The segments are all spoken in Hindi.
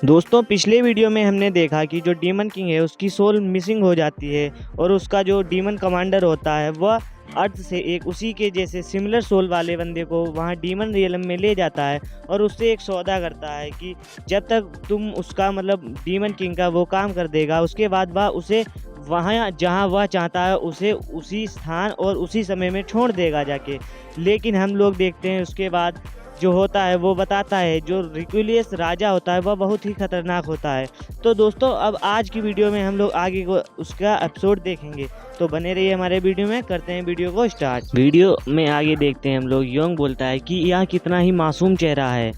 दोस्तों पिछले वीडियो में हमने देखा कि जो डीमन किंग है उसकी सोल मिसिंग हो जाती है और उसका जो डीमन कमांडर होता है वह अर्थ से एक उसी के जैसे सिमिलर सोल वाले बंदे को वहाँ डीमन रियलम में ले जाता है और उससे एक सौदा करता है कि जब तक तुम उसका मतलब डीमन किंग का वो काम कर देगा उसके बाद वह उसे वहाँ जहाँ वह चाहता है उसे उसी स्थान और उसी समय में छोड़ देगा जाके। लेकिन हम लोग देखते हैं उसके बाद जो होता है वो बताता है जो रिक्विलियस राजा होता है वह बहुत ही खतरनाक होता है। तो दोस्तों अब आज की वीडियो में हम लोग आगे को उसका एपिसोड देखेंगे, तो बने रहिए हमारे वीडियो में। करते हैं वीडियो को स्टार्ट। वीडियो में आगे देखते हैं हम लोग योंग बोलता है कि यह कितना ही मासूम चेहरा है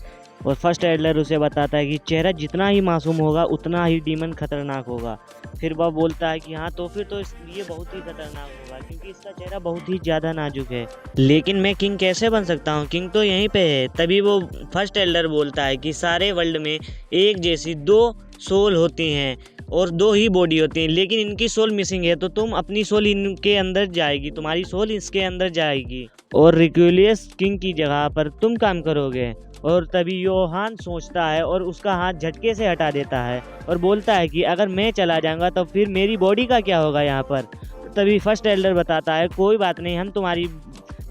और फर्स्ट एडलर उसे बताता है कि चेहरा जितना ही मासूम होगा उतना ही डीमन खतरनाक होगा। फिर वह बोलता है कि हाँ तो फिर तो ये बहुत ही खतरनाक होगा क्योंकि इसका चेहरा बहुत ही ज़्यादा नाजुक है। लेकिन मैं किंग कैसे बन सकता हूँ, किंग तो यहीं पे है। तभी वो फर्स्ट एल्डर बोलता है कि सारे वर्ल्ड में एक जैसी दो सोल होती हैं और दो ही बॉडी होती है, लेकिन इनकी सोल मिसिंग है तो तुम अपनी सोल इनके अंदर जाएगी, तुम्हारी सोल इसके अंदर जाएगी और रिक्विलियस किंग की जगह पर तुम काम करोगे। और तभी योहान सोचता है और उसका हाथ झटके से हटा देता है और बोलता है कि अगर मैं चला जाऊंगा तो फिर मेरी बॉडी का क्या होगा यहाँ पर। तभी फर्स्ट एल्डर बताता है कोई बात नहीं, हम तुम्हारी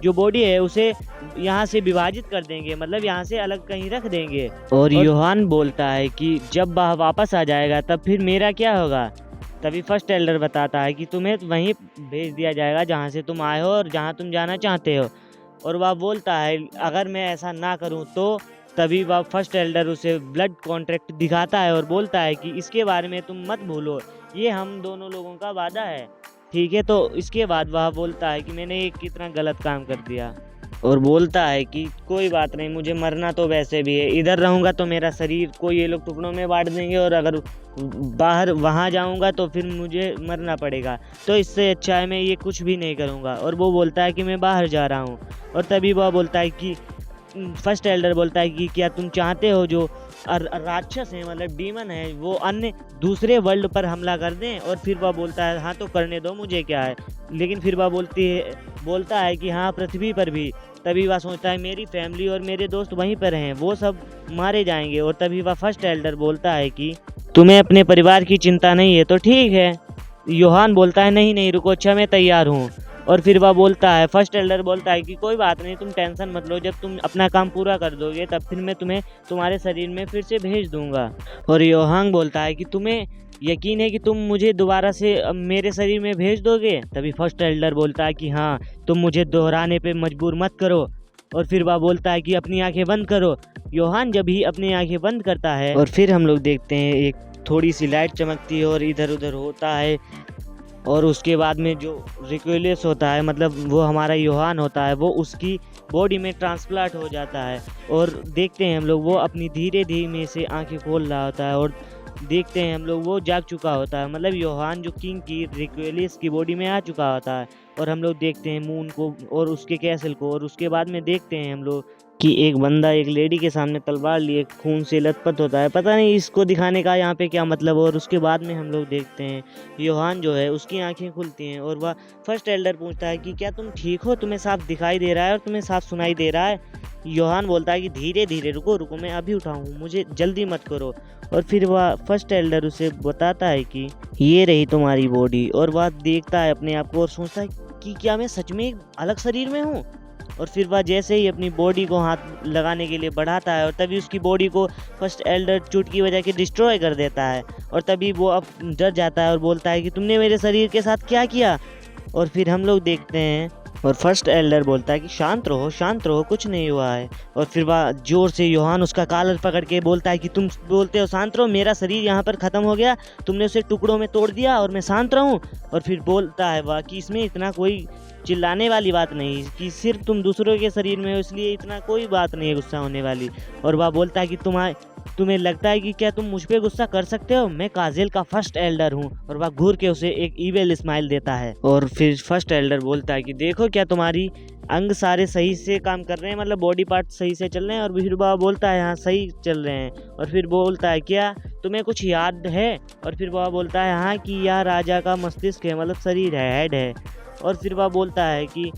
जो बॉडी है उसे यहाँ से विभाजित कर देंगे, मतलब यहाँ से अलग कहीं रख देंगे। और योहान बोलता है कि जब वह वापस आ जाएगा तब फिर मेरा क्या होगा। तभी फर्स्ट एल्डर बताता है कि तुम्हें वहीं भेज दिया जाएगा जहाँ से तुम आए हो और जहाँ तुम जाना चाहते हो। और वह बोलता है अगर मैं ऐसा ना करूं तो। तभी वह फर्स्ट एल्डर उसे ब्लड कॉन्ट्रैक्ट दिखाता है और बोलता है कि इसके बारे में तुम मत भूलो, ये हम दोनों लोगों का वादा है, ठीक है। तो इसके बाद वह बोलता है कि मैंने एक कितना गलत काम कर दिया और बोलता है कि कोई बात नहीं, मुझे मरना तो वैसे भी है, इधर रहूँगा तो मेरा शरीर को ये लोग टुकड़ों में बांट देंगे और अगर बाहर वहाँ जाऊँगा तो फिर मुझे मरना पड़ेगा, तो इससे अच्छा है मैं ये कुछ भी नहीं करूँगा। और वो बोलता है कि मैं बाहर जा रहा हूँ। और तभी वह बोलता है कि फर्स्ट एल्डर बोलता है कि क्या तुम चाहते हो जो राक्षस है मतलब डीमन है वो अन्य दूसरे वर्ल्ड पर हमला कर दें। और फिर वह बोलता है हाँ तो करने दो, मुझे क्या है। लेकिन फिर वह बोलता है कि हाँ पृथ्वी पर भी। तभी वह सोचता है मेरी फैमिली और मेरे दोस्त वहीं पर हैं, वो सब मारे जाएंगे। और तभी वह फर्स्ट एल्डर बोलता है कि तुम्हें अपने परिवार की चिंता नहीं है तो ठीक है। योहान बोलता है नहीं नहीं रुको, अच्छा मैं तैयार हूँ। और फिर वह बोलता है फर्स्ट एल्डर बोलता है कि कोई बात नहीं, तुम टेंशन मत लो, जब तुम अपना काम पूरा कर दोगे तब फिर मैं तुम्हें तुम्हारे शरीर में फिर से भेज दूंगा। और योहांग बोलता है कि तुम्हें यकीन है कि तुम मुझे दोबारा से मेरे शरीर में भेज दोगे। तभी फर्स्ट एल्डर बोलता है कि हाँ तुम मुझे दोहराने पे मजबूर मत करो। और फिर वह बोलता है कि अपनी आंखें बंद करो। योहान जब ही अपनी आंखें बंद करता है और फिर हम लोग देखते हैं एक थोड़ी सी लाइट चमकती है और इधर उधर होता है। और उसके बाद में जो रिक्विलियस होता है मतलब वो हमारा योहान होता है वो उसकी बॉडी में ट्रांसप्लांट हो जाता है। और देखते हैं हम लोग वो अपनी धीरे धीरे से आंखें खोल रहा होता है और देखते हैं हम लोग वो जाग चुका होता है, मतलब योहान जो किंग की रिक्विलियस की बॉडी में आ चुका होता है। और हम लोग देखते हैं मून को और उसके कैसल को। और उसके बाद में देखते हैं हम लोग कि एक बंदा एक लेडी के सामने तलवार लिए खून से लथपथ होता है, पता नहीं इसको दिखाने का यहाँ पे क्या मतलब। और उसके बाद में हम लोग देखते हैं योहान जो है उसकी आंखें खुलती हैं और वह फर्स्ट एल्डर पूछता है कि क्या तुम ठीक हो, तुम्हें साफ दिखाई दे रहा है और तुम्हें साफ सुनाई दे रहा है। योहान बोलता है कि धीरे धीरे रुको रुको, मैं अभी उठाऊँ, मुझे जल्दी मत करो। और फिर वह फर्स्ट एल्डर उसे बताता है कि ये रही तुम्हारी बॉडी। और वह देखता है अपने आप को और सोचता है कि क्या मैं सच में एक अलग शरीर में हूँ। और फिर वह जैसे ही अपनी बॉडी को हाथ लगाने के लिए बढ़ाता है और तभी उसकी बॉडी को फर्स्ट एल्डर चुटकी बजा के डिस्ट्रॉय कर देता है। और तभी वो अब डर जाता है और बोलता है कि तुमने मेरे शरीर के साथ क्या किया। और फिर हम लोग देखते हैं और फर्स्ट एल्डर बोलता है कि शांत रहो, कुछ नहीं हुआ है। और फिर वह जोर से योहान उसका कॉलर पकड़ के बोलता है कि तुम बोलते हो शांत रहो, मेरा शरीर यहाँ पर ख़त्म हो गया, तुमने उसे टुकड़ों में तोड़ दिया और मैं शांत रहूँ। और फिर बोलता है वह कि इसमें इतना कोई चिल्लाने वाली बात नहीं कि सिर्फ तुम दूसरों के शरीर में हो इसलिए इतना कोई बात नहीं है गुस्सा होने वाली। और वह बोलता है कि तुम्हें लगता है कि क्या तुम मुझ पे गुस्सा कर सकते हो, मैं काजेल का फर्स्ट एल्डर हूँ। और वह घूर के उसे एक ईविल स्माइल देता है। और फिर फर्स्ट एल्डर बोलता है कि देखो क्या तुम्हारी अंग सारे सही से काम कर रहे हैं, मतलब बॉडी पार्ट सही से चल रहे हैं। और फिर वह बोलता है हाँ सही चल रहे हैं। और फिर बोलता है क्या तुम्हें कुछ याद है। और फिर वह बोलता है हाँ कि यह राजा का मस्तिष्क है, मतलब शरीर है, हेड है। और फिर वह बोलता है कि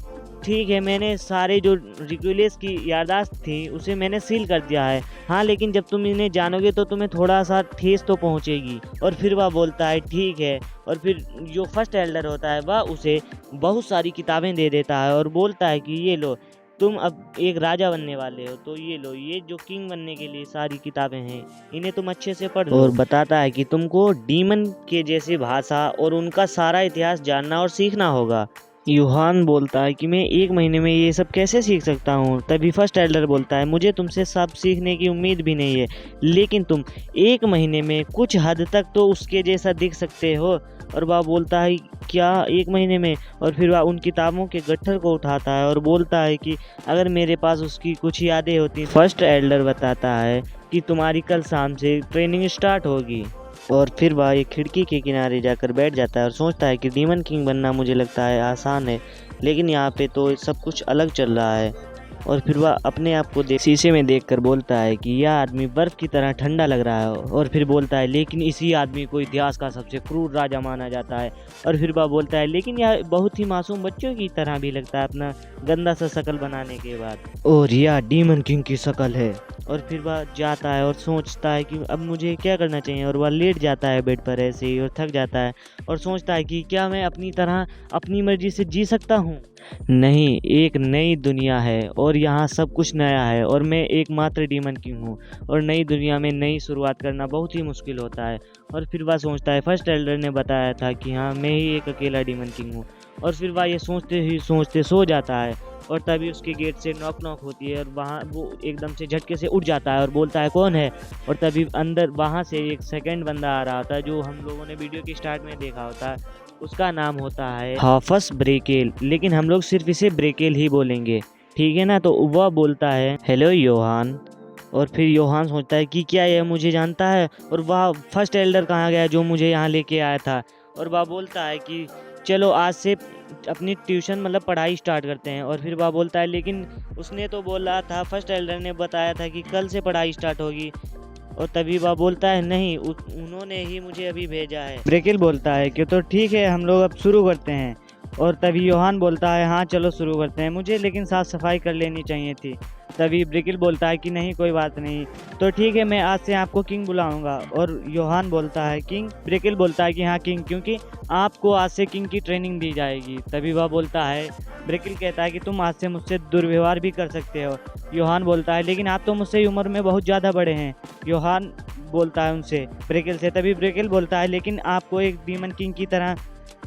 ठीक है, मैंने सारे जो रिक्यूलेस की याददाश्त थी उसे मैंने सील कर दिया है। हाँ, लेकिन जब तुम इन्हें जानोगे तो तुम्हें थोड़ा-सा ठेस तो पहुँचेगी। और फिर वह बोलता है ठीक है, और फिर जो फर्स्ट एल्डर होता है वह उसे बहुत सारी किताबें दे देता है और बोलता है कि ये लो, तुम अब एक राजा बनने वाले हो, तो ये लो, ये जो किंग बनने के लिए सारी किताबें हैं, इन्हें तुम अच्छे से पढ़ लो। और बताता है कि तुमको डीमन के जैसे भाषा और उनका सारा इतिहास जानना और सीखना होगा। यूहान बोलता है कि मैं 1 महीने में ये सब कैसे सीख सकता हूँ। तभी फर्स्ट एल्डर बोलता है मुझे तुमसे सब सीखने की उम्मीद भी नहीं है, लेकिन तुम 1 महीने में कुछ हद तक तो उसके जैसा दिख सकते हो। और वह बोलता है क्या 1 महीने में? और फिर वह उन किताबों के गट्ठर को उठाता है और बोलता है कि अगर मेरे पास उसकी कुछ यादें होती। फर्स्ट एल्डर बताता है कि तुम्हारी कल शाम से ट्रेनिंग स्टार्ट होगी। और फिर वह एक खिड़की के किनारे जाकर बैठ जाता है और सोचता है कि डीमन किंग बनना मुझे लगता है आसान है, लेकिन यहाँ पे तो सब कुछ अलग चल रहा है। और फिर वह अपने आप को शीशे में देखकर बोलता है कि यह आदमी बर्फ़ की तरह ठंडा लग रहा है। और फिर बोलता है लेकिन इसी आदमी को इतिहास का सबसे क्रूर राजा माना जाता है। और फिर वह बोलता है लेकिन यह बहुत ही मासूम बच्चों की तरह भी लगता है अपना गंदा सा शक्ल बनाने के बाद। और यह डीमन किंग की शक्ल है। और फिर वह जाता है और सोचता है कि अब मुझे क्या करना चाहिए, और वह लेट जाता है बेड पर ऐसे ही और थक जाता है और सोचता है कि क्या मैं अपनी तरह अपनी मर्जी से जी सकता हूँ? नहीं, एक नई दुनिया है और यहाँ सब कुछ नया है और मैं एकमात्र डीमन किंग हूँ, और नई दुनिया में नई शुरुआत करना बहुत ही मुश्किल होता है। और फिर वह सोचता है फर्स्ट एल्डर ने बताया था कि हाँ, मैं ही एक अकेला डीमन किंग हूँ। और फिर वह ये सोचते ही सोचते सो जाता है। और तभी उसके गेट से नॉक नॉक होती है और वहाँ वो एकदम से झटके से उठ जाता है और बोलता है कौन है? और तभी अंदर वहाँ से एक सेकंड बंदा आ रहा होता है जो हम लोगों ने वीडियो के स्टार्ट में देखा होता है। उसका नाम होता है हाफस ब्रेकेल, लेकिन हम लोग सिर्फ इसे ब्रेकेल ही बोलेंगे, ठीक है ना? तो वह बोलता है हेलो योहान। और फिर योहान सोचता है कि क्या यह मुझे जानता है, और वह फर्स्ट एल्डर कहाँ गया जो मुझे यहाँ लेके आया था। और वह बोलता है कि चलो आज से अपनी ट्यूशन मतलब पढ़ाई स्टार्ट करते हैं। और फिर वह बोलता है लेकिन उसने तो बोला था, फर्स्ट एल्डर ने बताया था कि कल से पढ़ाई स्टार्ट होगी। और तभी वह बोलता है नहीं, उन्होंने ही मुझे अभी भेजा है। ब्रेकिल बोलता है कि तो ठीक है, हम लोग अब शुरू करते हैं। और तभी योहान बोलता है हाँ चलो शुरू करते हैं, मुझे लेकिन साफ़ सफाई कर लेनी चाहिए थी। तभी ब्रेकिल बोलता है कि नहीं कोई बात नहीं, तो ठीक है मैं आज से आपको किंग बुलाऊंगा। और योहान बोलता है किंग? ब्रेकिल बोलता है कि हाँ किंग, क्योंकि आपको आज से किंग की ट्रेनिंग दी जाएगी। तभी वह बोलता है, ब्रेकिल कहता है कि तुम आज से मुझसे दुर्व्यवहार भी कर सकते हो। योहान बोलता है लेकिन आप तो मुझसे उम्र में बहुत ज़्यादा बड़े हैं। योहान बोलता है उनसे, ब्रेकिल से। तभी ब्रेकिल बोलता है लेकिन आपको एक डीमन किंग की तरह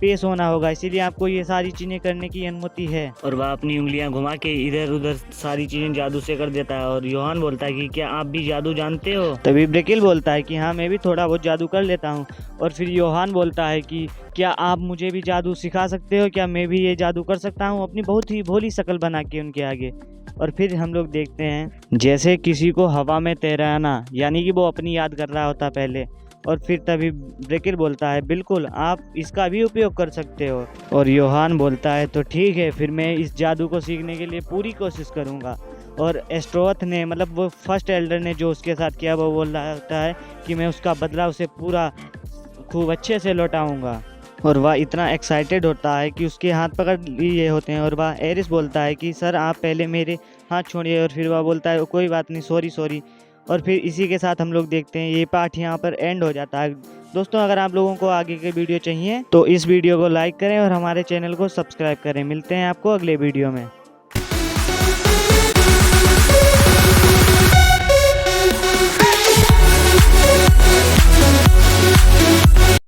पेश होना होगा, इसीलिए आपको ये सारी चीज़ें करने की अनुमति है। और वह अपनी उंगलियां घुमा के इधर उधर सारी चीज़ें जादू से कर देता है। और योहान बोलता है कि क्या आप भी जादू जानते हो? तभी ब्रेकिल बोलता है कि हाँ मैं भी थोड़ा बहुत जादू कर लेता हूँ। और फिर योहान बोलता है कि क्या आप मुझे भी जादू सिखा सकते हो? क्या मैं भी ये जादू कर सकता हूँ अपनी बहुत ही भोली शक्ल बना के उनके आगे? और फिर हम लोग देखते हैं जैसे किसी को हवा में तैराना, यानी कि वो अपनी याद कर रहा होता पहले। और फिर तभी ब्रेकिल बोलता है बिल्कुल, आप इसका भी उपयोग कर सकते हो। और योहान बोलता है तो ठीक है, फिर मैं इस जादू को सीखने के लिए पूरी कोशिश करूँगा। और एस्ट्रोथ ने मतलब वो फर्स्ट एल्डर ने जो उसके साथ किया वो बोल रहा होता है कि मैं उसका बदला उसे पूरा खूब अच्छे से लौटाऊँगा। और वह इतना एक्साइटेड होता है कि उसके हाथ पकड़ लिए होते हैं। और वह एरिस बोलता है कि सर आप पहले मेरे हाथ छोड़िए। और फिर वह बोलता है कोई बात नहीं, सॉरी सॉरी। और फिर इसी के साथ हम लोग देखते हैं ये पार्ट यहाँ पर एंड हो जाता है। दोस्तों अगर आप लोगों को आगे के वीडियो चाहिए तो इस वीडियो को लाइक करें और हमारे चैनल को सब्सक्राइब करें। मिलते हैं आपको अगले वीडियो में।